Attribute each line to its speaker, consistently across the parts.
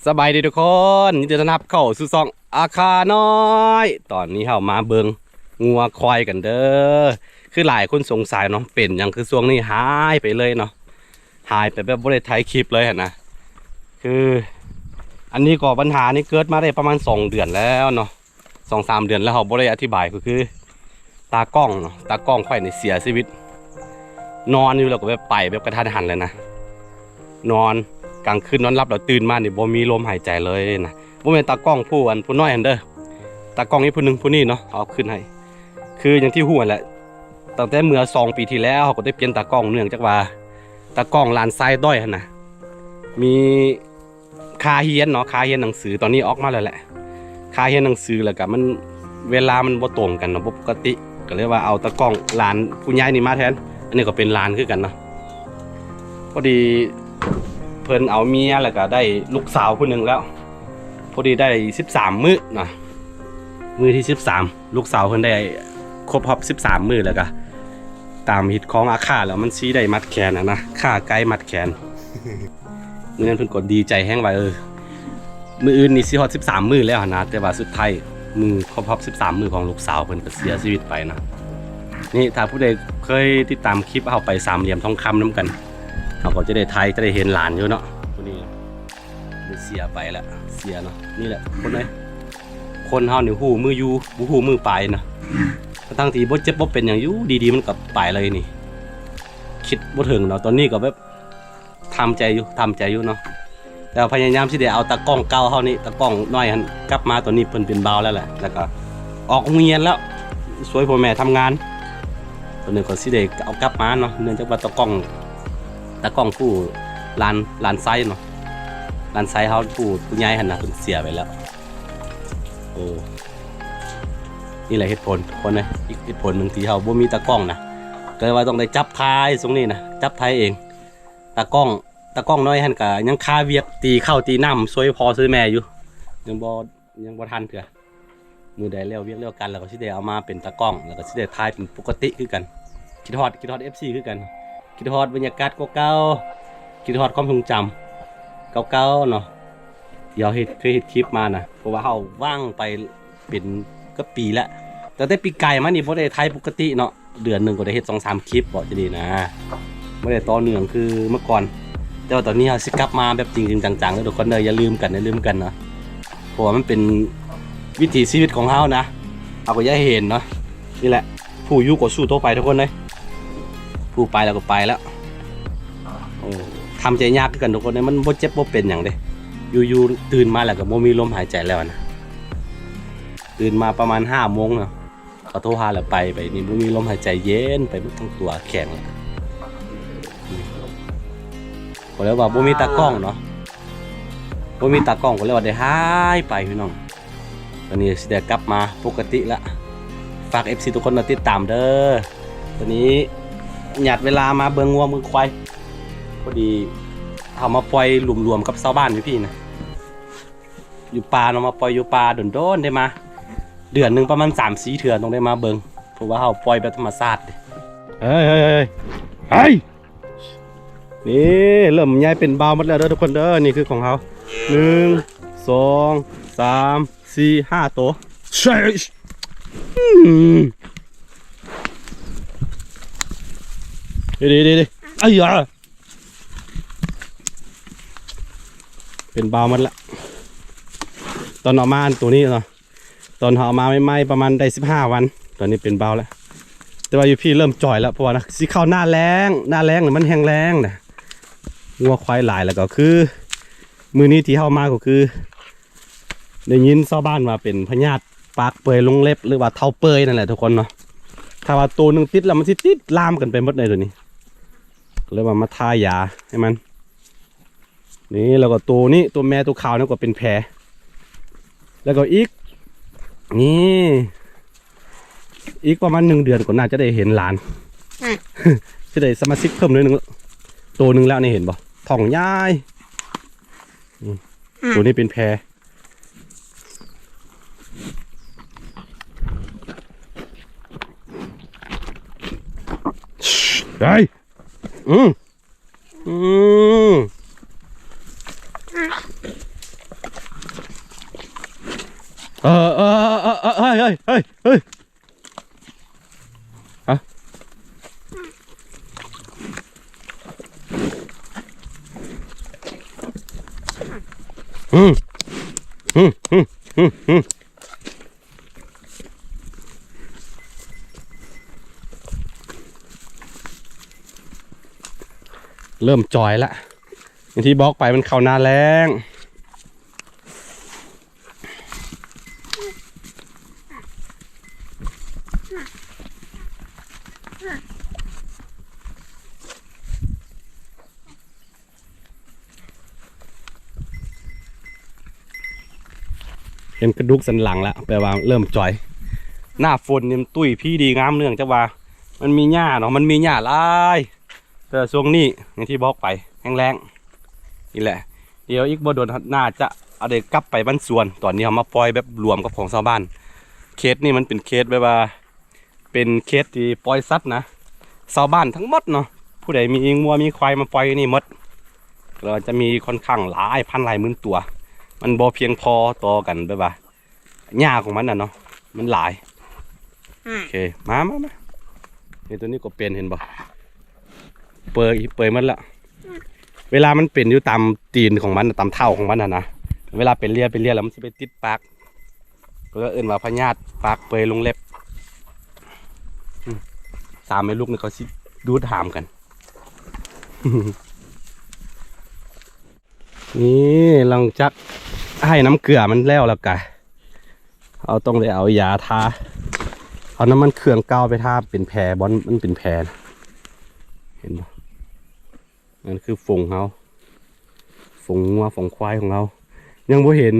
Speaker 1: สบายดีทุกคนยินดีต้อนรับเข้าสู่ช่องอาคาน้อยตอนนี้เรามาเบิงงัวควายกันเด้อคือหลายคนสงสัยเนาะเป็นอย่างคือช่วงนี้หายไปเลยเนาะหายไปแบบบ่ได้ถ่ายคลิปเลยนะคืออันนี้ก็ปัญหานี้เกิดมาได้ประมาณ2 เดือนแล้วเนาะ2-3 เดือนแล้วเราบ่ได้อธิบายก็คือตากล้องเนาะตากล้องควายในเสียชีวิตนอนอยู่แล้วก็แบบไปแบบกระทันหันเลยนะนอนกลางคืนนอนหลับแล้วตื่นมานี่บ่มีลมหายใจเลยนะบ่แม่นตากล้องผู้น้อยอันเด้อตากล้องนี้ผู้นึงผู้นี้เนาะเอาขึ้นให้คืออย่างที่ฮู้แหละตั้งแต่เมื่อ2 ปีที่แล้วเขาก็ได้เปลี่ยนตากล้องเนื่องจากว่าตากล้องลานทรายด้อยหั่นน่ะมีค่าเรียนเนาะค่าเรียนหนังสือตอนนี้ออกมาแล้วแหละค่าเรียนหนังสือแล้วก็มันเวลามันบ่ตรงกันเนาะบ่ปกติก็เลยว่าเอาตากล้องลานผู้ใหญ่นี่มาแทนอันนี้ก็เป็นลานคือกันเนาะพอดีเพิ่นเอาเมียแล้วก็ได้ลูกสาวคนหนึ่งแล้วพอดีได้13 มื้อนะมื้อที่13ลูกสาวเพิ่นได้ครบรอบ13 มื้อแล้วก็ตามฮิตของอาค่าแล้วมันชี้ได้มัดแขนนะค่าไกลมัดแขน มื้อนั้นเพิ่นก็ดีใจแฮงว่ามื้ออื่นนี่สิฮอด13 มื้อแล้วนะแต่ว่าสุดท้ายมื้อครบรอบ13 มื้อของลูกสาวเพิ่นก็เสียชีวิตไปนะนี่ถ้าผู้ใดเคยติดตามคลิปเอาไปสามเหลี่ยมทองคำนำกันเขาก็จะได้ไทยจะได้เห็นหลานอยู่เนาะคนนี้เสียไปแล้วเสียเนาะนี่แหละคนไหนคนเฮานี่หูมืออยู่บ่หูมือปลายเนาะทั้งที่บ่เจ็บบ่เป็นอย่างอยู่ดีๆมันก็ไปเลยนี่คิดบ่ถึงเนาะตอนนี้ก็แบบทำใจอยู่เนาะแต่พยายามสิได้เอาตากล้องเก่าเฮานี่ตากล้องน้อยหันกลับมาตอนนี้เพิ่นเป็นบ่าวแล้วแหละแล้วก็ออกโรงเรียนแล้วช่วยพ่อแม่ทำงานตอนนี้ก็สิได้เอากลับมาเนาะเนื่องจากว่าตากล้องผู้ลานไซเนาะลานไซเขาผู้ใหญ่หันนะคุณเสียไปแล้วโอ้นี่แหละเหตุผลคนนะอีกเหตุผลหนึ่งที่เขาบ่มีตากล้องนะก็เลยว่าต้องได้จับท้ายตรงนี้นะจับท้ายเองตากล้องน้อยหันกะยังคาเวียกตีเข้าตีน้ำช่วยพอซื้อแม่อยู่ยังบ่ทันเถื่อมือใดเลี้ยวเวียกเลี้ยวกันแล้วก็สิได้เอามาเป็นตากล้องแล้วก็สิได้ท้ายเป็นปกติคือกันคิดฮอด FC คือกันคิดฮอดบรรยากาศเก่าๆคิดฮอดความทรงจำเก่าๆเนาะเดี๋ยวเคยเห็นคลิปมานะเพราะว่าเขาว่างไปเป็นก็ปีละแต่ปีไก่มานี่บ่ได้ไทยปกติเนาะเดือนหนึ่งก็ได้เฮ็ด2-3 คลิปบ่จะดีนะไม่ได้ต่อเนื่องคือเมื่อก่อนแต่ว่าตอนนี้เขาสิกลับมาแบบจริงๆจังๆแล้วทุกคนอย่าลืมกันเนาะเพราะว่ามันเป็นวิถีชีวิตของเขานะเอาก็อย่าเห็นเนาะนี่แหละผู้อยู่ก็สู้ต่อไปทุกคนเลยผู้ไปแล้วก็ไปแล้วทำใจยากกันทุกคนเนี่ยมันบ่เจ็บบ่เป็นอย่างเด้อยู่ตื่นมาแล้วก็บ่มีลมหายใจแล้วนะตื่นมาประมาณ5 โมงเนาะก็โทรหาแล้วไปนี่บ่มีลมหายใจเย็นไปหมดทั้งตัวแข็งก็เลยว่าบ่มีตากล้องเนาะบ่มีตากล้องก็เลยว่าได้หายไปพี่น้องตอนนี้สิได้กลับมาปกติละฝาก FC ทุกคนมาติดตามเด้อตอนนี้หยัดเวลามาเบิ่งงัวมือควายพอดีเอามาปล่อยรวมๆกับชาวบ้านพี่นะอยู่ป่าเนาะมาปล่อยอยู่ป่าโดนๆได้มาเดือนหนึ่งประมาณ3-4 เถื่อต้องได้มาเบิ่งเพราะว่าเขาปล่อยแบบธรรมชาติเฮ้ยนี่เริ่มย้ายเป็นเบาหมดแล้วเด้อทุกคนเด้อนี่คือของเขา1 2 3 4 5 ตัวใช่ดีไอ้ยาเป็นเบามันละตอนออกมาตัวนี้เนาะตอนเอามาไม่ประมาณได้15 วันตอนนี้เป็นเบาแล้วแต่ว่าอยู่พี่เริ่มจ่อยแล้วเพราะว่านะสิเข้าหน้าแรงหรือมันแห้งแรงนะงัวควายหลายแล้วก็คือมือนี้ที่เข้ามาก็คือได้ยินชาวบ้านว่าเป็นพยาธิปากเปื่อยลงเล็บหรือว่าเท้าเปื่อยนั่นแหละทุกคนเนาะถ้าว่าตัวนึงติดแล้วมันติดลามกันไปหมดเลยตัวนี้เลยมาทายาให้มันนี่แล้วก็ตัวนี้ตัวแม่ตัวขาวนี่ก็เป็นแผลแล้วก็อีกประมาณ1 เดือนก็น่าจะได้เห็นหลานจะได้สมาชิกเพิ่มเลยตัวหนึ่งแล้วนี่เห็นบ่ท้องย้ายตัวนี้เป็นแผลได้ เฮ้ยเฮ้ยเฮ้ยเฮ้ยฮะอืมอืมอืมอืมอืมเริ่มจอยละอย่างที่บอกไปมันเข้าหน้าแล้งเห็นกระดูกสันหลังแล้วแปลว่าเริ่มจอยหน้าฝนเนี่ยตุ้ยพี่ดีงามเนื่องจากว่ามันมีหญ้าเนาะมันมีหญ้าหลายแต่ช่วงนี้อย่างที่บอกไปแห้งแล้งนี่แหละเดี๋ยวอีกบ่โดนน่าจะเอาเด็กกลับไปบ้านสวนตอนนี้เอามาปล่อยแบบรวมกับของชาวบ้านเคสนี่มันเป็นเคสแบบว่าเป็นเคสที่ปล่อยสัตว์นะชาวบ้านทั้งหมดเนาะผู้ใดมีงัวมีควายมาปล่อยนี่หมดเราจะมีค่อนข้างหลายพันหลายหมื่นตัว มันบ่เพียงพอต่อกันแบบว่าหญ้าของมันน่ะเนาะมันหลายโอเคมาเห็นตัวนี้ก็เป็นเห็นบ่เปยมันละเวลามันเป็นอยู่ตามตีนของมันตามเท้าของมันนะเวลาเป็นเลียแล้วมันจะไปติดปากก็เอื่นว่าพญาติปากเปยลงเล็บสามแม่ลูกนี่เขาสิดูดหามกัน นี่หลังจากให้น้ำเกลือมันแล้วกันเอาต้องได้เอายาทาเอาน้ำมันเครื่องเกาไปทาเป็นแผลบอลมันเป็นแผลเห็นปะนั่นคือฝงเขาฝงงัวฝงควายของเรายังบ่เห็น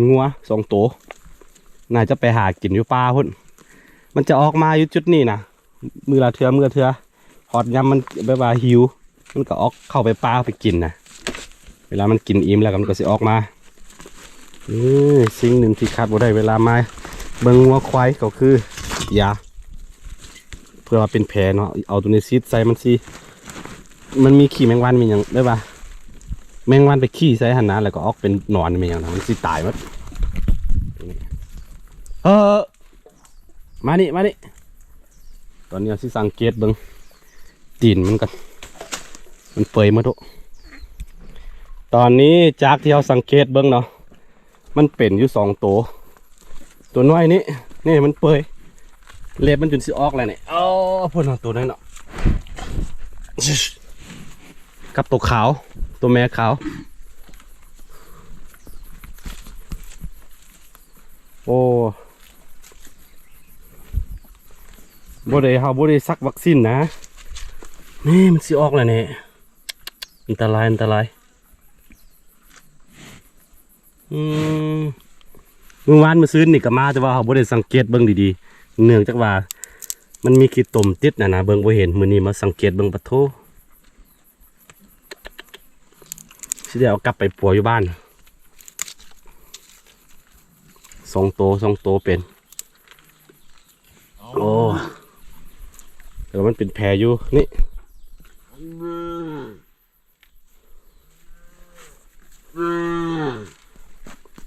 Speaker 1: งัวสองตัวน่าจะไปหากินอยู่ป่าพุ่นมันจะออกมาอยู่จุดนี้นะมือละเทือหอดยำมันแบบว่าหิวมันก็ออกเข้าไปป่าไปกินนะเวลามันกินอิ่มแล้วมันก็สิออกมาสิ่งหนึ่งที่ขาดบ่ได้เวลามาเบิ่งงัวควายก็คือยาเพื่อมาเป็นแผลเนาะเอาตัวนี้ซีดใส่มันสิมันมีขี้แมงวันมีอย่างได้ปะแมงวันไปขี้ใส่หันนะแล้วก็ออกเป็นหนอนมีอย่างนะมันสิตายหมดมานี่ตอนนี้เราสิสังเกตเบิ่งตีนมันกันมันเปื่อยหมดทุกตอนนี้จากที่เราสังเกตเบิ่งเนาะมันเป็นอยู่ตัวน้อยนี่มันเปื่อยเล็บมันจนสิออกแล้วเนี่ยพ่นตัวน้อยเนาะกับตัวขาวตัวแม่ขาวโอ้บ่ได้ซักวัคซีนนะนี่มันสิออกแล้วเนี่ยอันตรายเมื่อวานมาซื้อนี่ก็มาแต่ว่าเขาบ่ได้สังเกตเบิ่งดีๆเนื่องจากว่ามันมีขี้ตมติดนะเบิ่งบ่เห็นมื้อนี้มาสังเกตเบิ่งปะโถสิได้เอากลับไปปัวอยู่บ้านสองโตเป็นโอ้แต่มันเป็นแผลอยู่นี่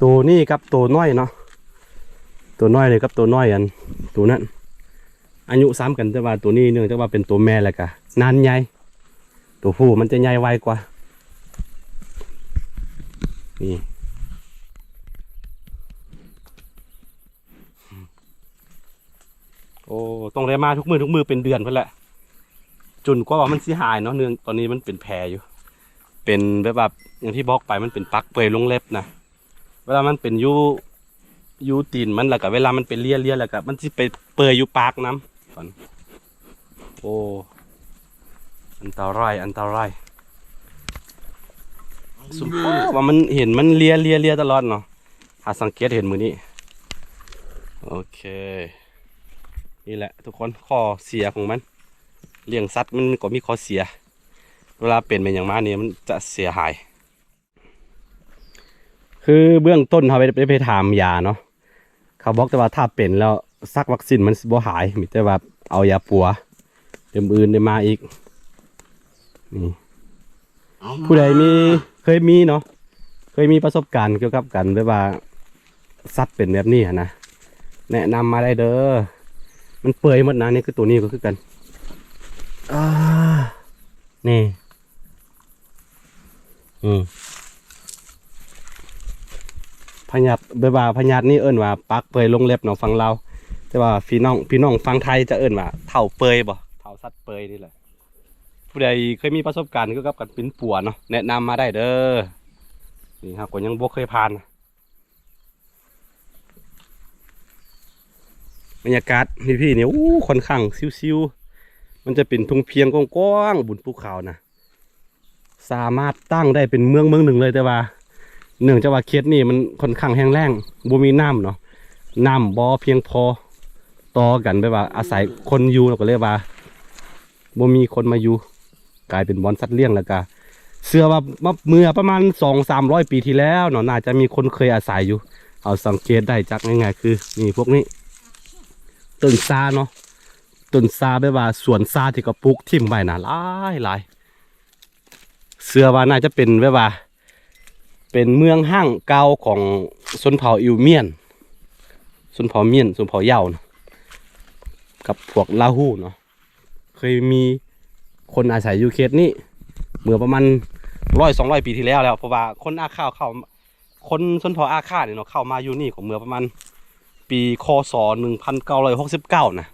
Speaker 1: ตัวนี้กับตัวน้อยเนาะตัวน้อยเลยกับตัวน้อยอันตัวนั้นอายุซ้ำกันแต่ว่าตัวนี้เนื่องจากว่าเป็นตัวแม่แล้วกะนานใหญ่ตัวผู้มันจะใหญ่ไวกว่านี่โอ้ต้องได้มาทุกมือเป็นเดือนเพื่อนแหละจนกว่ามันสิหายเนาะเนื่องตอนนี้มันเป็นแผลอยู่เป็นแบบอย่างที่บอกไปมันเป็นปักเปื่อยลงเล็บนะเวลามันเป็นยูตีนมันแล้วกับเวลามันเป็นเลียแล้วกับมันสิไปเปื่อยอยู่ปากน้ำก่อนโอ้อันตรายสมมติว่ามันเห็นมันเลียตลอดเนาะหาสังเกตเห็นมือนี้โอเคนี่แหละทุกคนข้อเสียของมันเลี้ยงสัตว์มันก็มีข้อเสียเวลาเป็นอย่างมากเนี่ยมันจะเสียหายคือเบื้องต้นเขาไปถามยาเนาะเขาบอกแต่ว่าถ้าเป็นแล้วซักวัคซีนมันบ่หายมีแต่ว่าเอายาปัวเติมอื่นได้มาอีกนี่ผู้ใดเคยมีเนาะเคยมีประสบการณ์เกี่ยวกับกันแบบว่า ซัดเป็นแบบนี้นะแนะนำมาได้เด้อมันเปื่อยหมดนะนี่คือตัวนี้ก็คือกันนี่พญาตเบบ่าพญาตนี่เอิ้นว่าปักเปื่อยลงเล็บเนาะฟังเราแต่ว่าพี่น้องฟังไทยจะเอิ้นว่าเท่าเปื่อยบ่เท่าสัตว์เปื่อยนี่แหละผู้ใดเคยมีประสบการณ์เกี่ยวกับการเป็นปัวเนาะแนะนำมาได้เด้อนี่ครับก็ยังบ่เคยผ่านบรรยากาศพี่เนี่ยค่อนข้างซิวๆมันจะเป็นทุ่งเพียงกว้างๆบนภูเขานะสามารถตั้งได้เป็นเมืองหนึ่งเลยแต่ว่าเนื่องจากว่าเขตนี่มันค่อนข้างแห้งแล้งบ่มีน้ำเนาะน้ำบ่เพียงพอต่อกันไปว่าอาศัยคนอยู่เราก็เรียกว่าบ่มีคนมาอยู่กลายเป็นบ่อนสัตว์เลี้ยงแล้วก็เชื่อว่าเมื่อประมาณ200-300 ปีที่แล้วเนาะน่าจะมีคนเคยอาศัยอยู่เอาสังเกตได้จากง่ายๆคือนี่พวกนี้ต้นซาเนาะต้นซาแบบว่าสวนซาที่ก็ปลูกทิ่มไว้นะหลายเชื่อว่าน่าจะเป็นแบบว่าเป็นเมืองห้างเก่าของชนเผ่าอิวเมียนชนเผ่าเมียนชนเผ่าเยาเนาะกับพวกลาหูเนาะเคยมีคนอาศัยอยู่เขตนี้เมื่อประมาณ100-200 ปีที่แล้วเพราะว่าคนอาค่าเข้าคนชนเผ่าอาค่าเนี่ยเนาะเข้ามาอยู่นี่ของเมื่อประมาณปีคศ1969นะ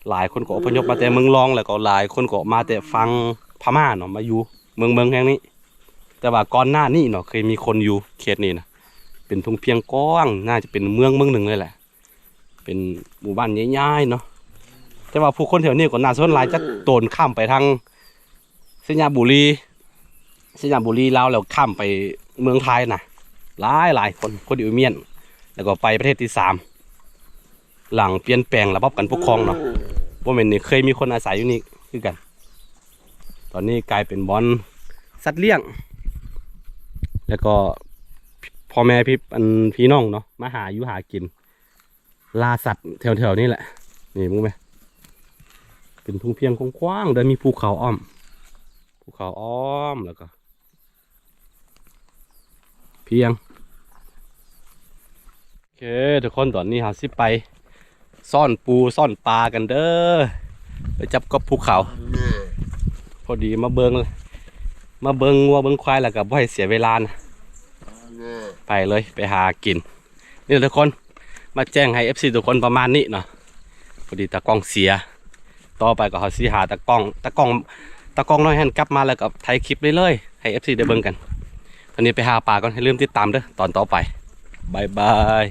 Speaker 1: หลายคนก็อพยพมาแต่เมืองรองแล้วก็หลายคนก็มาแต่ฟังพม่าเนาะมาอยู่เมืองแห่งนี้แต่ว่าก่อนหน้านี้เนาะเคยมีคนอยู่เขตนี้นะเป็นทุ่งเพียงกว้างน่าจะเป็นเมืองหนึ่งเลยแหละเป็นหมู่บ้านใหญ่ๆเนาะแต่ว่าผู้คนแถวนี้ก็น่าสนหลายจะโตนข้ามไปทางสัญญาบุรีลาวแล้วข้ามไปเมืองไทยนะหลายคนอิวเมียนแล้วก็ไปประเทศที่3หลังเปลี่ยนแปลงระบบการปกครองเนาะว่ามันนี่เคยมีคนอาศัยอยู่นี่คือกันตอนนี้กลายเป็นบ่อนสัตว์เลี้ยงแล้วก็พ่อแม่พี่น้องเนาะมาหาอยู่หากินล่าสัตว์แถวๆนี่แหละนี่มึงไหมเป็นทุ่งเพียงกว้างๆโดยมีภูเขาอ้อมแล้วก็เพียงโอเคทุกคนตอนนี้เราสิไปซ่อนปูซ่อนปลากันเด้อไปจับกับภูเขาพอดีมาเบิงวัวเบิงควายแล้วก็บ่ให้เสียเวลานะไปเลยไปหากินนี่ทุกคนมาแจ้งให้ FC ทุกคนประมาณนี้เนาะพอดีตากล้องเสียต่อไปก็เขาสิหาตากล้องน้อยหันกลับมาแล้วก็ถ่ายคลิปเลยให้ FC ได้เบิ่งกันตอนนี้ไปหาปลาก่อนให้ลืมติดตามเด้อตอนต่อไปบาย